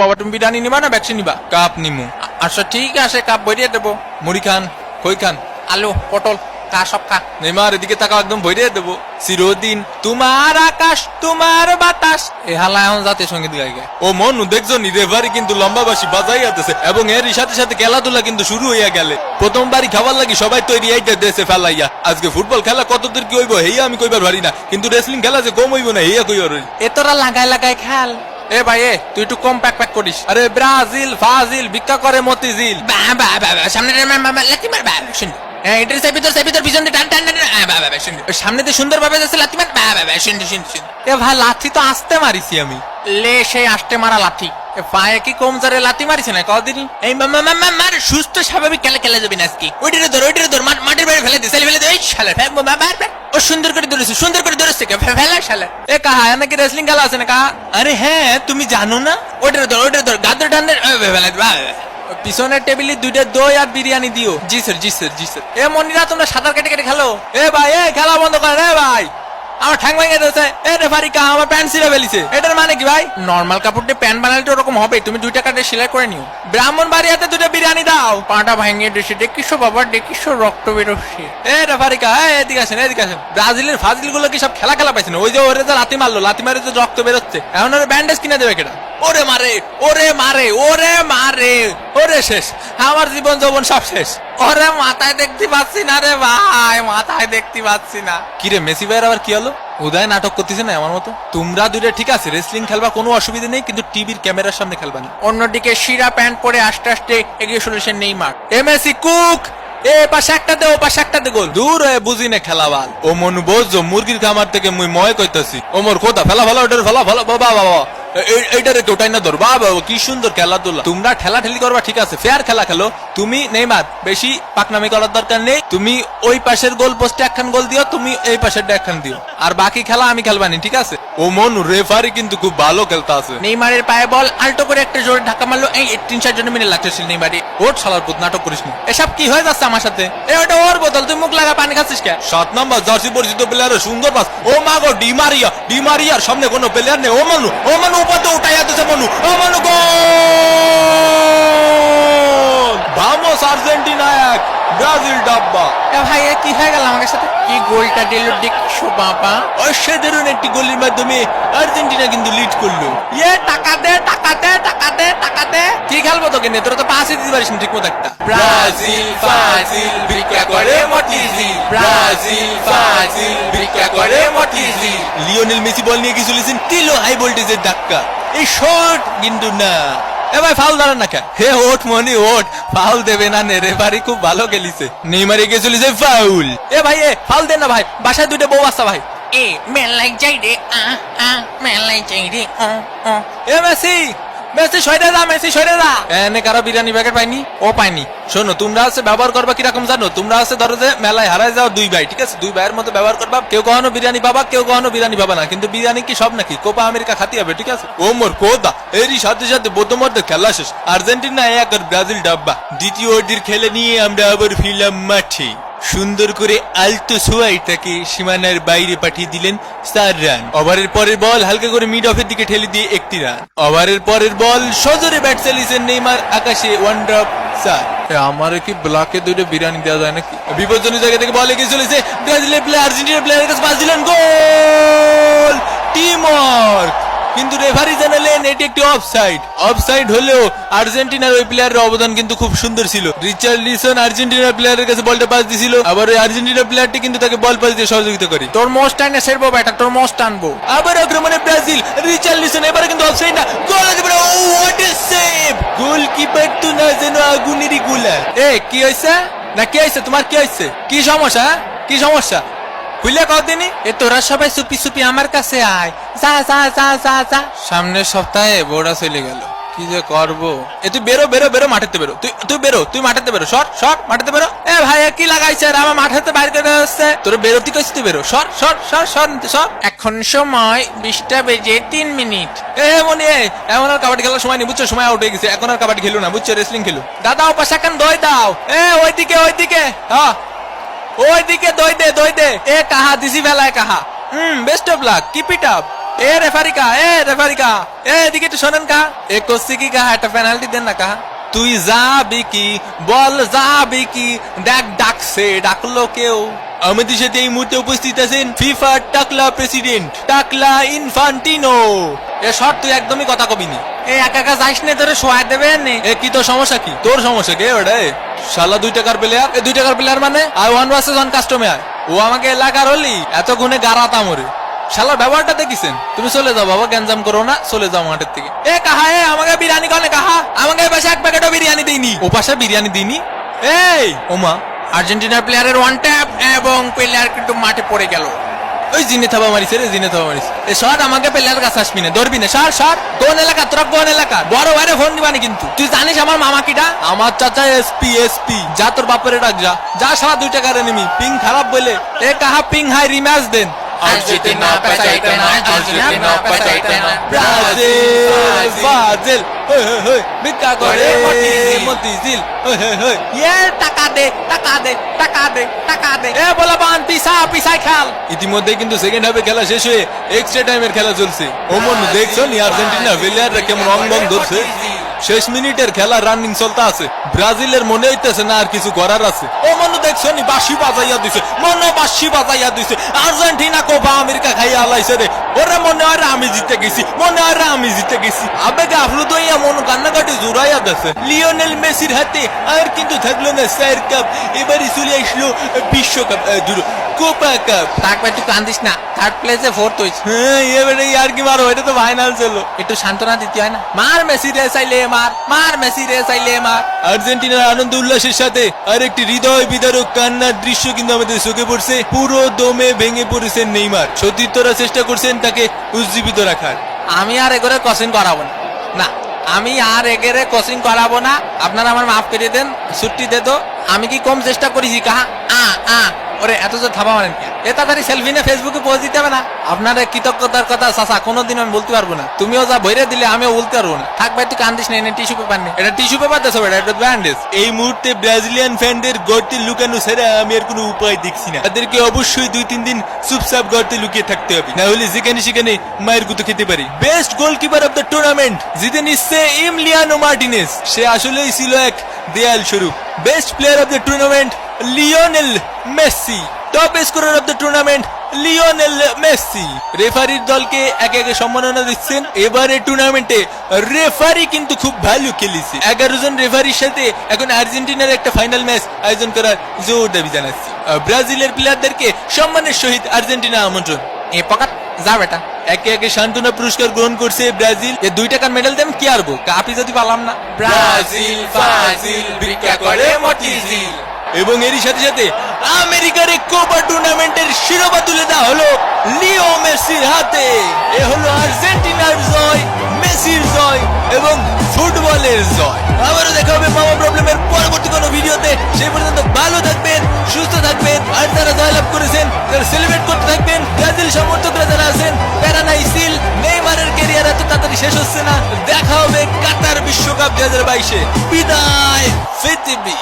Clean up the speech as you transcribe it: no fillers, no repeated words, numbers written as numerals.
বাবা তুমি বিরিয়ানি নিবা না ভ্যাকসিন নিবা? কাপ নিমু। আচ্ছা ঠিক আছে, কাপ ভরিয়ে দেবো। মুড়ি খান, খই খান, আলু পটল খা, সব খা। নেইমার এদিকে তাকাও, একদম ভরিয়ে দেবো। চিরদিন তোমার আকাশ তোমার বাতাস, এ হালা এখন জাতীয় সঙ্গীত গাইগে। ও মনু দেখছো নি, রেফারি কিন্তু লম্বা বাসি বাজাই আতেছে এবং এরই সাথে সাথে খেলাধুলা কিন্তু শুরু হইয়া গেলে। প্রথমবারই খাবার লাগি সবাই তৈরি আইতে দেশে ফেলাইয়া। আজকে ফুটবল খেলা কতদূর কি হইব হেয়া আমি কইবার পারি না, কিন্তু রেসলিং খেলা যে কম হইব না হেয়া কইবার। এ তোরা লাগাই লাগাই খেল। এ ভাই এ তুই একটু কম প্যাক প্যাক করিস। আরে ব্রাজিল ফাজিল ভিক্ষা করে মতিঝিল। সামনে সামনে দিয়ে সুন্দর ভাবে যাচ্ছে লাথি মার। এ ভাই লাথি তো আসতে মারিছি আমি, লে সেই আসতে মারা লাথি। পায়ে কি কম জোরে লাথি মারিছে না কদিনই? এই মার সুস্থ স্বাভাবিক খেলা খেলা যাবি না আজকে। ওইটারে ধর মাটির বাইরে ফেলে দে, ফেলে দে। ও সুন্দর করে ধরেছে, সুন্দর করে ধরেছে ফেলা শালা। এ কাহা নাকি রেসলিং খেলা আছে না কাহা? আরে হ্যাঁ তুমি জানো না? ওইটারে ধর গাদর টান্ডে ফেলে দে। পিছনের টেবিলে 2টা দই আর বিরিয়ানি দিও। জি স্যার জি স্যার জি স্যার। এ মনিরা তোমরা সাঁতার কেটে কেটে খেলো। এ ভাই এ খেলা বন্ধ করেন। এ ভাই আমার ঠ্যাং ভেঙে দিয়েছে। এ রেফারি কা আমার প্যান্ট ছিঁড়ে ফেলিছে। এটার মানে কি ভাই? নরমাল কাপড় দিয়ে প্যান্ট বানালে তো ওরকম হবে, তুমি 2 টাকা দিয়ে সেলাই করে নিও। ব্রাহ্মণ বাড়িয়াতে 2টা বিরিয়ানি দাও। পাটা ভাঙিয়ে দিয়েছে, দেখিসো বাবা দেখিসো রক্ত বেরোচ্ছে। এ রেফারি কা এদিকে আসেন এদিকে আসেন। ব্রাজিলের ফাজিল গুলো কি সব খেলা খেলা পাইছে না? ওই যে ওরে যে লাথি মারলো, লাথি মারে যে রক্ত বেরোচ্ছে, এখন ওরে ব্যান্ডেজ কিনে দেবে কেটা? ওরে মারে ওরে মারে ওরে মারে ওরে শেষ, আমার জীবন যৌবন সব শেষ। ওরে মাথায় দেখতে পাচ্ছি না রে ভাই, মাথায় দেখতে পাচ্ছি না। কিরে মেসি ভাইয়ের আবার কি হলো? উদয় নাটক করতেছে না আমার মতো? তোমরা 2টা ঠিক আছে রেসলিং খেলবা, কোনো অসুবিধা নেই, কিন্তু টিভির ক্যামেরার সামনে খেলবা না। অন্যদিকে শিরা প্যান্ট পরে আস্তে আস্তে এগিয়ে চলেছেন নেইমার। এমএসি কুক এ পাশে একটা দে, ও পাশে একটা দে, গোল। দূর হয়ে বুঝি না খেলাবাল। ও মনু বোঝো মুরগির খামার থেকে মুই ময় কইতাছি। ও মোর কোথা ফেলা ফেলা ওটার ফেলা ফেলা বাবা বাবা এইটারে ওটাই না ধর। বাবা কি সুন্দর খেলাধুলা। তোমরা ঠেলা ঠেলি করবা ঠিক আছে, ফেয়ার খেলা খেলো। তুমি নেইমার বেশি পাকনামি করার দরকার নেই। তুমি ওই পাশের গোল পোস্টে একখান গোল দিও, তুমি এই পাশের একখান দিও, আর বাকি খেলা আমি খেলবানি ঠিক আছে? ও মনু রেফারি কিন্তু খুব ভালো খেলতে আছে। নেইমারের পায়ে বল আল্টো করে একটা জোরে ধাক্কা মারলো। এই 3-4 জন মিলে লাগতেছিল নেইমারি। ওর শালার পুত নাটক করিস না। এসব কি হয়ে যাচ্ছে আমার সাথে? এ ওটা ওর বোতল, তুই মুখ লাগা পানি খাচ্ছিস কে? 7 নম্বর জার্সি পরিচিত প্লেয়ারের সুন্দর পাস। ও মা গো ডিমারিয়ার সামনে কোনো প্লেয়ার নেই। ও মনু উপাতে উঠাইয়া দিছে মনু। ও মনু গোল! ভামোস আর্জেন্টিনা 1 ব্রাজিল ডাব্বা। এ ভাই এ কি হয়ে গেল আমার সাথে? কি গোলটা দিল দেখছো বাবা? অসাধারণ একটি গোলের মাধ্যমে আর্জেন্টিনা কিন্তু লিড করলো। ইয়ে টাকা দে টাকা দে টাকা দে টাকা দে। কি খেলবো তোকে নে? তোরা তো পাসই দিতে পারিস না ঠিক মতো একটা। ব্রাজিল ফাজিল ভিক্ষা করে মতিঝিল। ব্রাজিল ফাজিল ভিক্ষা করে মতিঝিল। লিওনেল মেসি বল নিয়ে কি চলেছেন, দিল হাই ভোল্টেজের ধাক্কা। এই শট কিন্তু না। এ ভাই ফাউল দাঁড়ান না কেন? হে ওঠ মনি ওঠ, ফাউল দেবে না নে, রেফারি খুব ভালো খেলিছে। নেইমার এগিয়ে চলেছে, ফাউল। এ ভাই এ ফাউল দেন না ভাই, বাসায় 2টা বউ আসছে ভাই। এ মেলাই যাই রে মেলাই যাই রে। এ মেসি মেসি সরে যা, মেসি সরে যা। এনে কারো বিরিয়ানি প্যাকেট পাইনি? ও পাইনি। শোনো তোমরা আছে ব্যবহার করবা কিরকম জানো? তোমরা আছে ধরো যে মেলায় হারাই যাও 2 ভাই ঠিক আছে, 2 ভাইয়ের মধ্যে ব্যবহার করবা। কেউ কখনো বিরিয়ানি পাবা, কেউ কখনো বিরিয়ানি পাবা না, কিন্তু বিরিয়ানি কি সব নাকি? কোপা আমেরিকা খাতি হবে ঠিক আছে? ও মোর কোদা এরই সাথে সাথে প্রথমত খেলা শেষ। আর্জেন্টিনা 1 আর ব্রাজিল ডাব্বা। দ্বিতীয় অর্ধের খেলে নিয়ে আমরা আবার ফিরলাম মাঠে। সুন্দর করে আলতো সোয়াইটাকে সীমানার বাইরে পাঠিয়ে দিলেন 4 রান। ওভারের পরের বল হালকা করে মিড অফের দিকে ঠেলে দিয়ে 1টি রান। ওভারের পরের বল সজোরে ব্যাট চালিয়েছেন নেইমার, আকাশে 1 ড্রপ 4। আমারে কি ব্লকে 2টা বিরিয়ানি দেওয়া যায় নাকি? বিপজ্জনক জায়গা থেকে বল এগিয়ে চলেছে ব্রাজিলের প্লেয়ার, আর্জেন্টিনার প্লেয়ারের কাছে পাস দিলেন, গোল! Team work. কিন্তু রেফারি জানালেন এটি একটি অফসাইড। অফসাইড হলেও আর্জেন্টিনার ওই প্লেয়ারের অবদান কিন্তু খুব সুন্দর ছিল। রিচার্লিসন আর্জেন্টিনার প্লেয়ারের কাছে বলটা পাস দিছিল, আবার ওই আর্জেন্টিনার প্লেয়ারটি কিন্তু তাকে বল পাস দিয়ে সহযোগিতা করে। তোর মোস্ট টাইনে সেরবো ব্যাটা, তোর মোস্ট টানবো। আবার আক্রমণে ব্রাজিল, রিচার্লিসন এবারে কিন্তু অফসাইড না, গোল আছে। ও হোয়াট এ সেভ! গোলকিপার তো না যেন আগুনেরই গোলা। এ কি হইছে না কি হইছে? তোমার কি হইছে? কি সমস্যা? কি সমস্যা খুলে কদিনই? এ তোরা সবাই চুপি চুপি আমার কাছে আয়। যা যা যা যা যা। সামনের সপ্তাহে বোর্ডা চলে গেল, কি যে করবো? এ তুই বেরো বেরো বেরো, মাঠেতে বেরো। তুই বেরো, তুই মাঠেতে বেরো। সর সর মাঠেতে বেরো। এ ভাই কি লাগাইছে আমার মাঠেতে বাইরে করে হচ্ছে? তোর বেরোতে কইছি, তুই বেরো। সর সর সর সর সর। এখন সময় 20টা বেজে 3 মিনিট। এ মনি এমন আর কাবাডি খেলার সময় নেই বুঝছো, সময় আউট হয়ে গেছে। এখন আর কাবাডি খেলো না বুঝছো, রেসলিং খেলো। দাদা ও পাশে এখন দই দাও। এ ওইদিকে ওইদিকে, হ্যাঁ ওইদিকে দই দে দই দে। এ কাহা দিছি বেলায় কাহা। Best of luck, keep it up. এ রেফারিকা এদিকে একটু শোনেন কা এ করছি কি কা একটা পেনাল্টি দেন না কা তুই যাবি কি বল যাবি কি দেখ ডাকছে ডাকলো কেউ আমাদের সাথে এই মুহূর্তে উপস্থিত আছেন ফিফা টাকলা প্রেসিডেন্ট টাকলা ইনফান্টিনো এ শর্ট তুই একদমই কথা কবি নি এই একা একা যাইস নে তোরে শোয়া দেবেন এ কি তোর সমস্যা কি তোর সমস্যা কে ওটা শালা 2 টাকার প্লেয়ার 2 টাকার প্লেয়ার মানে আই 1 ভার্সেস 1 কাস্টমার ও আমাকে এলাকার হলি এত গুণে গারাতা মরে শালার ব্যবহারটা দেখিছেন তুমি চলে যাও বাবা গ্যাঞ্জাম করো না চলে যাও মাঠের থেকে এ কাহা এ আমাকে বিরিয়ানি কনে কাহা আমাকে পাশে এক প্যাকেটও বিরিয়ানি দেইনি ও পাশে বিরিয়ানি দিইনি এই ওমা আর্জেন্টিনার প্লেয়ারের ওয়ান ট্যাপ এবং প্লেয়ার কিন্তু মাঠে পড়ে গেল ওই জিনে থাবা মারিছে রে জিনে থাবা মারিছে এ শট আমাকে প্লেয়ার কাছে আসবি না ধরবি না শট কোন এলাকা তোরা কোন এলাকা বড় বাইরে ফোন দিবানি কিন্তু তুই জানিস আমার মামা কিটা আমার চাচা এসপি যা তোর বাপের ডাক যা সারা 2 টাকার এনিমি পিং খারাপ বলে এ কাহা পিং হাই রিম্যাচ দেন Argentina pasaitena Brazil ভিক্ষা করে মতিঝিল টাকা দে এ বলা বান পিসাই খেল ইতিমধ্যে কিন্তু সেকেন্ড হাফে খেলা শেষ হয়ে এক্সট্রা টাইমের খেলা চলছে ওমন দেখছো নি আর্জেন্টিনা প্লেয়াররা কেমন রং ধরছে শেষ মিনিটের খেলা রানিং চলতে আছে ব্রাজিলের মনে হইতেছে না আর কিছু করার আছে ও মনে দেখছো নি বাঁশি বাজাইয়া দিছে আর্জেন্টিনা কোপা আমেরিকা খাইয়া আলাইছে রে ওরে মনে হয় আমি জিতে গেছি আবেগে আফলুত হইয়া মন কান্নাকাটি জোরাইয়া দিছে লিওনেল মেসির হাতে আর কিন্তু থাকলো না 4 কাপ এবারই চলে আসলো বিশ্বকাপ কোপা কাপ তাকবে তুই কান্দিস না থার্ড প্লেসে ফোর্থ হইছে হ্যাঁ এবারে আর কি মারো এটা তো ফাইনাল ছিল একটু সান্ত্বনা দিতে হয় না মার মেসি রে চাইলে মার আর্জেন্টিনার আনন্দ উল্লাসের সাথে আরেকটি হৃদয় বিদারক কান্নার দৃশ্য কিন্তু আমাদের চোখে পড়ছে পুরো দমে ভেঙে পড়েছেন নেইমার সতীর্থরা চেষ্টা করছেন তাকে উজ্জীবিত রাখার আমি আর এগোরে কোচিং করাবো না আপনারা আমার মাফ করে দেন ছুটি দে তো আমি কি কম চেষ্টা করেছি কাহা ওরে এত যে থাবা মারেন এ তাড়াতাড়ি সেলফি নিয়ে ফেসবুকে পোস্ট দিতে হবে না আপনার কৃতজ্ঞতার কথা চাচা কোনোদিন আমি বলতে পারবো না তুমিও যা বইরে দিলে আমিও বলতে পারবো না থাক ভাই তুই কান্দিস না টিস্যু পেপার নেই এটা টিস্যু পেপার দেছো এটা ব্যান্ডেজ এই মুহূর্তে ব্রাজিলিয়ান ফ্যানদের গর্তে লুকানো ছাড়া আমি আর কোনো উপায় দেখছি না তাদেরকে অবশ্যই 2-3 দিন চুপচাপ গর্তে লুকিয়ে থাকতে হবে না হলে যেখানে সেখানে মায়ের গুতো খেতে পারি best goalkeeper of the tournament জিতে নিচ্ছে এমিলিয়ানো মার্টিনেজ সে আসলেই ছিল এক দেয়াল স্বরূপ best player of the tournament Lionel Messi top scorer of the tournament Lionel Messi রেফারির দলকে একে একে সম্মাননা দিচ্ছেন এবারে টুর্নামেন্টে রেফারি কিন্তু খুব ভালো খেলেছে 11 জন রেফারির সাথে এখন আর্জেন্টিনার একটা ফাইনাল ম্যাচ আয়োজন করার জোর দাবি জানাচ্ছে ব্রাজিলের প্লেয়ারদেরকে সম্মানের সহিত আর্জেন্টিনা আমন্ত্রণ এ পকাত যা বেটা একে একে সান্ত্বনা পুরস্কার গ্রহণ করছে ব্রাজিল 2 টাকার মেডেল দেন কি আরবো কাপি যদি পালাম না ব্রাজিল ভিক্ষা করে মতিঝিল এবং এরই সাথে সাথে আমেরিকার কোপা টুর্নামেন্টের শিরোপা তুলে দেওয়া হলো লিও মেসির হাতে এ হলো আর্জেন্টিনার জয় মেসির জয় এবং ফুটবলের জয় আবারও দেখা হবে মামা প্রবলেমের পরবর্তী কোনো ভিডিওতে সেই পর্যন্ত ভালো থাকবেন সুস্থ থাকবেন আর যারা জয়লাভ করেছেন তারা সেলিব্রেট করতে থাকবেন ব্রাজিল সমর্থকরা যারা আছেন প্যারানাইসিল নেইমারের ক্যারিয়ার এত তাড়াতাড়ি শেষ হচ্ছে না দেখা হবে কাতার বিশ্বকাপ 2022 বিদায় পৃথিবী।